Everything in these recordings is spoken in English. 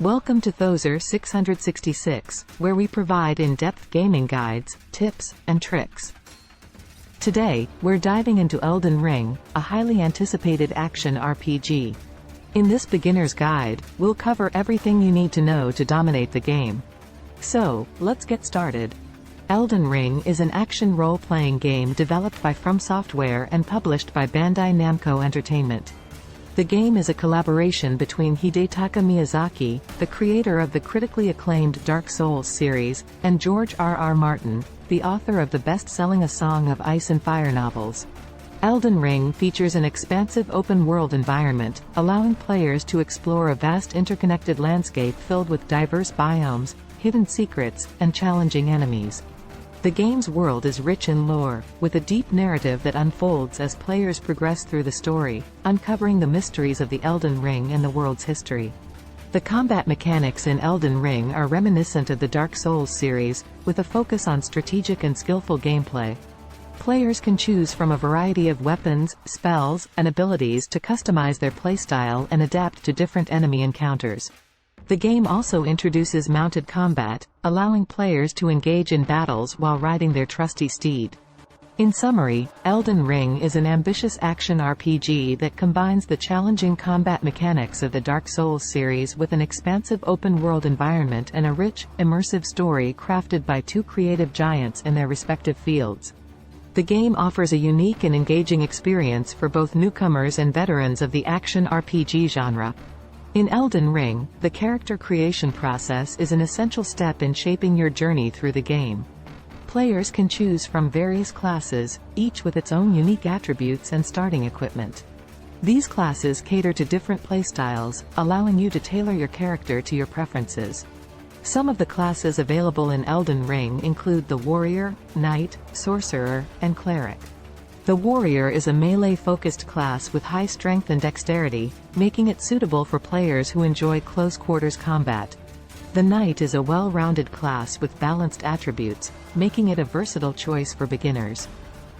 Welcome to Thoser 666, where we provide in-depth gaming guides, tips, and tricks. Today, we're diving into Elden Ring, a highly anticipated action RPG. In this beginner's guide, we'll cover everything you need to know to dominate the game. So, let's get started. Elden Ring is an action role-playing game developed by From Software and published by Bandai Namco Entertainment. The game is a collaboration between Hidetaka Miyazaki, the creator of the critically acclaimed Dark Souls series, and George R.R. Martin, the author of the best-selling A Song of Ice and Fire novels. Elden Ring features an expansive open-world environment, allowing players to explore a vast interconnected landscape filled with diverse biomes, hidden secrets, and challenging enemies. The game's world is rich in lore, with a deep narrative that unfolds as players progress through the story, uncovering the mysteries of the Elden Ring and the world's history. The combat mechanics in Elden Ring are reminiscent of the Dark Souls series, with a focus on strategic and skillful gameplay. Players can choose from a variety of weapons, spells, and abilities to customize their playstyle and adapt to different enemy encounters. The game also introduces mounted combat, allowing players to engage in battles while riding their trusty steed. In summary, Elden Ring is an ambitious action RPG that combines the challenging combat mechanics of the Dark Souls series with an expansive open-world environment and a rich, immersive story crafted by two creative giants in their respective fields. The game offers a unique and engaging experience for both newcomers and veterans of the action RPG genre. In Elden Ring, the character creation process is an essential step in shaping your journey through the game. Players can choose from various classes, each with its own unique attributes and starting equipment. These classes cater to different playstyles, allowing you to tailor your character to your preferences. Some of the classes available in Elden Ring include the Warrior, Knight, Sorcerer, and Cleric. The Warrior is a melee-focused class with high strength and dexterity, making it suitable for players who enjoy close-quarters combat. The Knight is a well-rounded class with balanced attributes, making it a versatile choice for beginners.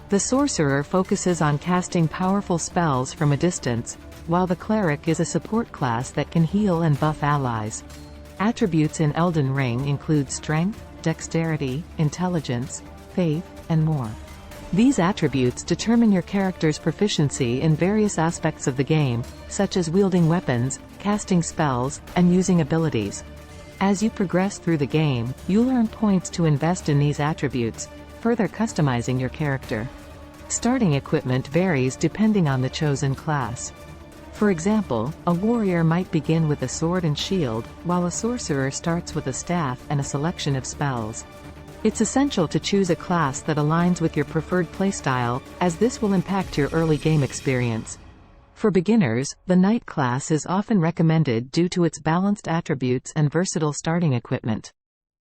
The Sorcerer focuses on casting powerful spells from a distance, while the Cleric is a support class that can heal and buff allies. Attributes in Elden Ring include strength, dexterity, intelligence, faith, and more. These attributes determine your character's proficiency in various aspects of the game, such as wielding weapons, casting spells, and using abilities. As you progress through the game, you'll earn points to invest in these attributes, further customizing your character. Starting equipment varies depending on the chosen class. For example, a warrior might begin with a sword and shield, while a sorcerer starts with a staff and a selection of spells. It's essential to choose a class that aligns with your preferred playstyle, as this will impact your early game experience. For beginners, the Knight class is often recommended due to its balanced attributes and versatile starting equipment.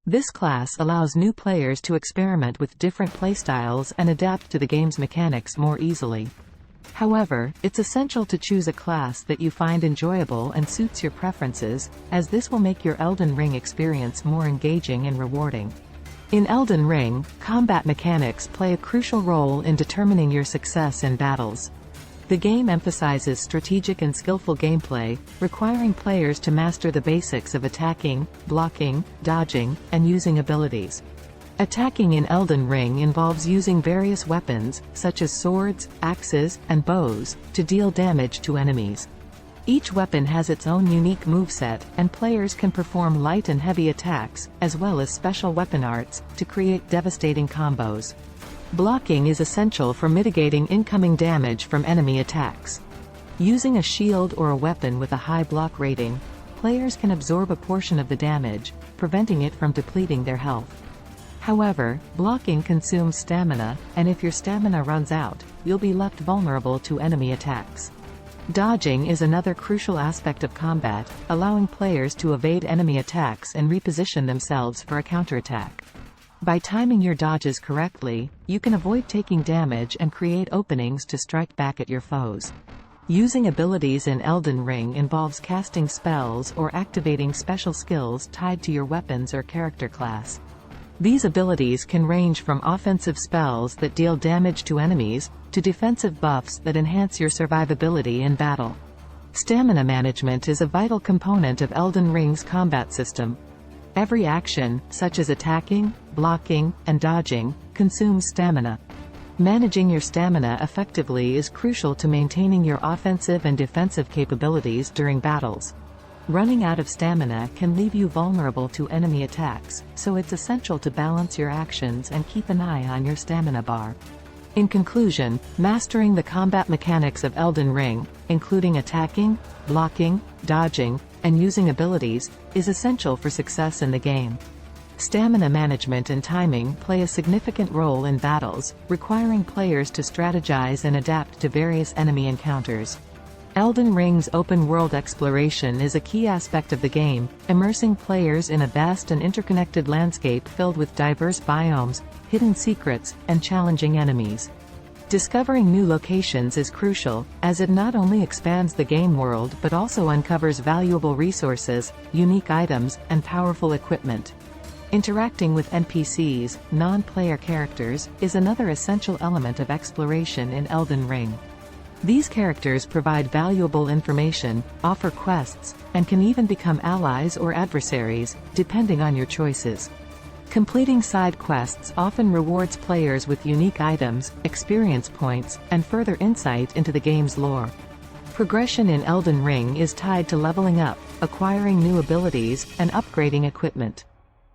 This class allows new players to experiment with different playstyles and adapt to the game's mechanics more easily. However, it's essential to choose a class that you find enjoyable and suits your preferences, as this will make your Elden Ring experience more engaging and rewarding. In Elden Ring, combat mechanics play a crucial role in determining your success in battles. The game emphasizes strategic and skillful gameplay, requiring players to master the basics of attacking, blocking, dodging, and using abilities. Attacking in Elden Ring involves using various weapons, such as swords, axes, and bows, to deal damage to enemies. Each weapon has its own unique moveset, and players can perform light and heavy attacks, as well as special weapon arts, to create devastating combos. Blocking is essential for mitigating incoming damage from enemy attacks. Using a shield or a weapon with a high block rating, players can absorb a portion of the damage, preventing it from depleting their health. However, blocking consumes stamina, and if your stamina runs out, you'll be left vulnerable to enemy attacks. Dodging is another crucial aspect of combat, allowing players to evade enemy attacks and reposition themselves for a counterattack. By timing your dodges correctly, you can avoid taking damage and create openings to strike back at your foes. Using abilities in Elden Ring involves casting spells or activating special skills tied to your weapons or character class. These abilities can range from offensive spells that deal damage to enemies, to defensive buffs that enhance your survivability in battle. Stamina management is a vital component of Elden Ring's combat system. Every action, such as attacking, blocking, and dodging, consumes stamina. Managing your stamina effectively is crucial to maintaining your offensive and defensive capabilities during battles. Running out of stamina can leave you vulnerable to enemy attacks, so it's essential to balance your actions and keep an eye on your stamina bar. In conclusion, mastering the combat mechanics of Elden Ring, including attacking, blocking, dodging, and using abilities, is essential for success in the game. Stamina management and timing play a significant role in battles, requiring players to strategize and adapt to various enemy encounters. Elden Ring's open-world exploration is a key aspect of the game, immersing players in a vast and interconnected landscape filled with diverse biomes, hidden secrets, and challenging enemies. Discovering new locations is crucial, as it not only expands the game world but also uncovers valuable resources, unique items, and powerful equipment. Interacting with NPCs, non-player characters, is another essential element of exploration in Elden Ring. These characters provide valuable information, offer quests, and can even become allies or adversaries, depending on your choices. Completing side quests often rewards players with unique items, experience points, and further insight into the game's lore. Progression in Elden Ring is tied to leveling up, acquiring new abilities, and upgrading equipment.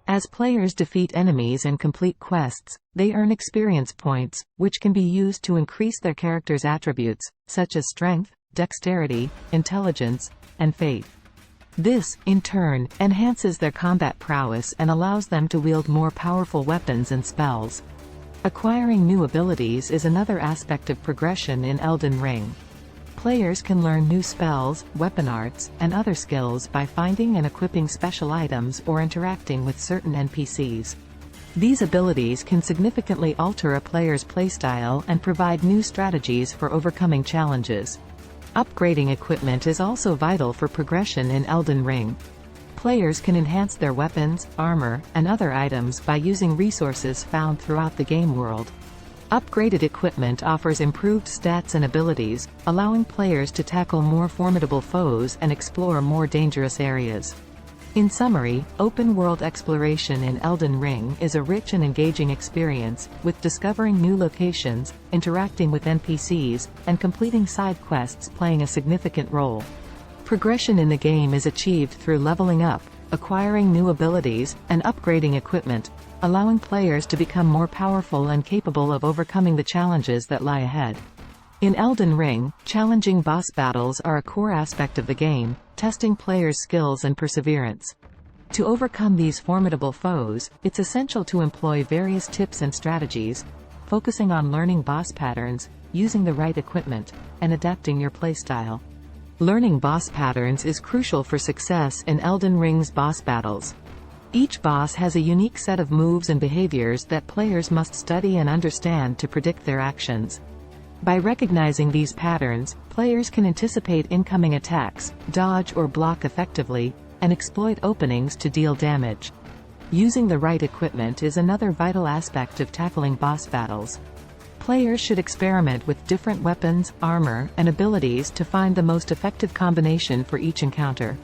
As players defeat enemies and complete quests, they earn experience points, which can be used to increase their character's attributes, such as strength, dexterity, intelligence, and faith. This, in turn, enhances their combat prowess and allows them to wield more powerful weapons and spells. Acquiring new abilities is another aspect of progression in Elden Ring. Players can learn new spells, weapon arts, and other skills by finding and equipping special items or interacting with certain NPCs. These abilities can significantly alter a player's playstyle and provide new strategies for overcoming challenges. Upgrading equipment is also vital for progression in Elden Ring. Players can enhance their weapons, armor, and other items by using resources found throughout the game world. Upgraded equipment offers improved stats and abilities, allowing players to tackle more formidable foes and explore more dangerous areas. In summary, open-world exploration in Elden Ring is a rich and engaging experience, with discovering new locations, interacting with NPCs, and completing side quests playing a significant role. Progression in the game is achieved through leveling up, acquiring new abilities, and upgrading equipment, allowing players to become more powerful and capable of overcoming the challenges that lie ahead. In Elden Ring, challenging boss battles are a core aspect of the game, testing players' skills and perseverance. To overcome these formidable foes, it's essential to employ various tips and strategies, focusing on learning boss patterns, using the right equipment, and adapting your playstyle. Learning boss patterns is crucial for success in Elden Ring's boss battles. Each boss has a unique set of moves and behaviors that players must study and understand to predict their actions. By recognizing these patterns, players can anticipate incoming attacks, dodge or block effectively, and exploit openings to deal damage. Using the right equipment is another vital aspect of tackling boss battles. Players should experiment with different weapons, armor, and abilities to find the most effective combination for each encounter.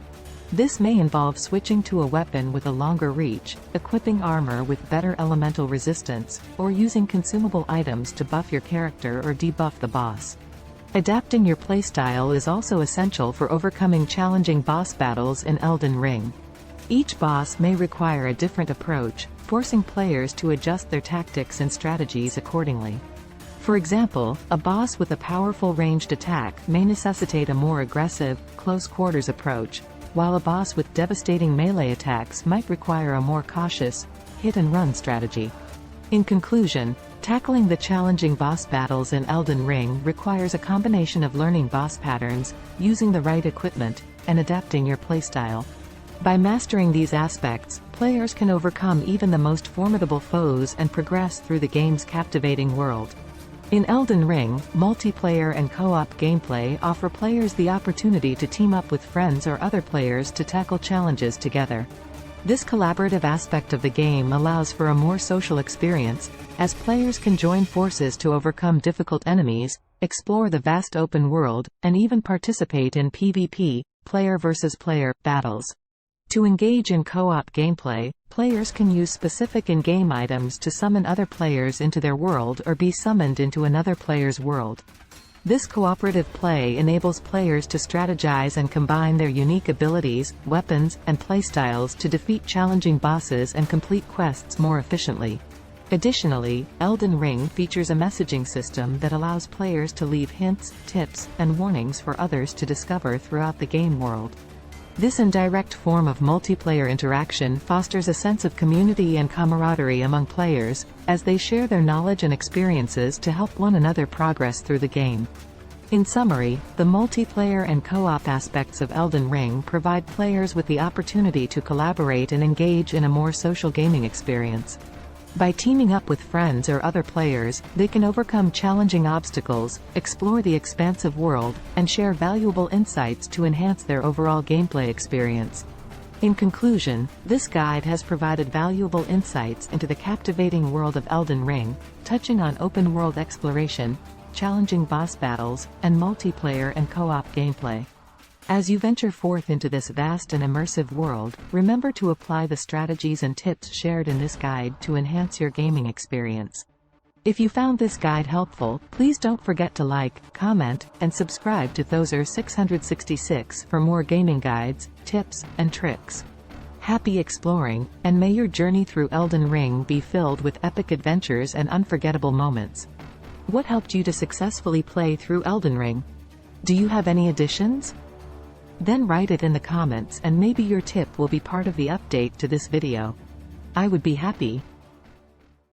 This may involve switching to a weapon with a longer reach, equipping armor with better elemental resistance, or using consumable items to buff your character or debuff the boss. Adapting your playstyle is also essential for overcoming challenging boss battles in Elden Ring. Each boss may require a different approach, forcing players to adjust their tactics and strategies accordingly. For example, a boss with a powerful ranged attack may necessitate a more aggressive, close-quarters approach, while a boss with devastating melee attacks might require a more cautious, hit-and-run strategy. In conclusion, tackling the challenging boss battles in Elden Ring requires a combination of learning boss patterns, using the right equipment, and adapting your playstyle. By mastering these aspects, players can overcome even the most formidable foes and progress through the game's captivating world. In Elden Ring, multiplayer and co-op gameplay offer players the opportunity to team up with friends or other players to tackle challenges together. This collaborative aspect of the game allows for a more social experience, as players can join forces to overcome difficult enemies, explore the vast open world, and even participate in PvP, player versus player, battles. To engage in co-op gameplay, players can use specific in-game items to summon other players into their world or be summoned into another player's world. This cooperative play enables players to strategize and combine their unique abilities, weapons, and playstyles to defeat challenging bosses and complete quests more efficiently. Additionally, Elden Ring features a messaging system that allows players to leave hints, tips, and warnings for others to discover throughout the game world. This indirect form of multiplayer interaction fosters a sense of community and camaraderie among players, as they share their knowledge and experiences to help one another progress through the game. In summary, the multiplayer and co-op aspects of Elden Ring provide players with the opportunity to collaborate and engage in a more social gaming experience. By teaming up with friends or other players, they can overcome challenging obstacles, explore the expansive world, and share valuable insights to enhance their overall gameplay experience. In conclusion, this guide has provided valuable insights into the captivating world of Elden Ring, touching on open-world exploration, challenging boss battles, and multiplayer and co-op gameplay. As you venture forth into this vast and immersive world, remember to apply the strategies and tips shared in this guide to enhance your gaming experience. If you found this guide helpful, please don't forget to like, comment, and subscribe to Thozer 666 for more gaming guides, tips, and tricks. Happy exploring, and may your journey through Elden Ring be filled with epic adventures and unforgettable moments. What helped you to successfully play through Elden Ring? Do you have any additions? Then write it in the comments and maybe your tip will be part of the update to this video. I would be happy.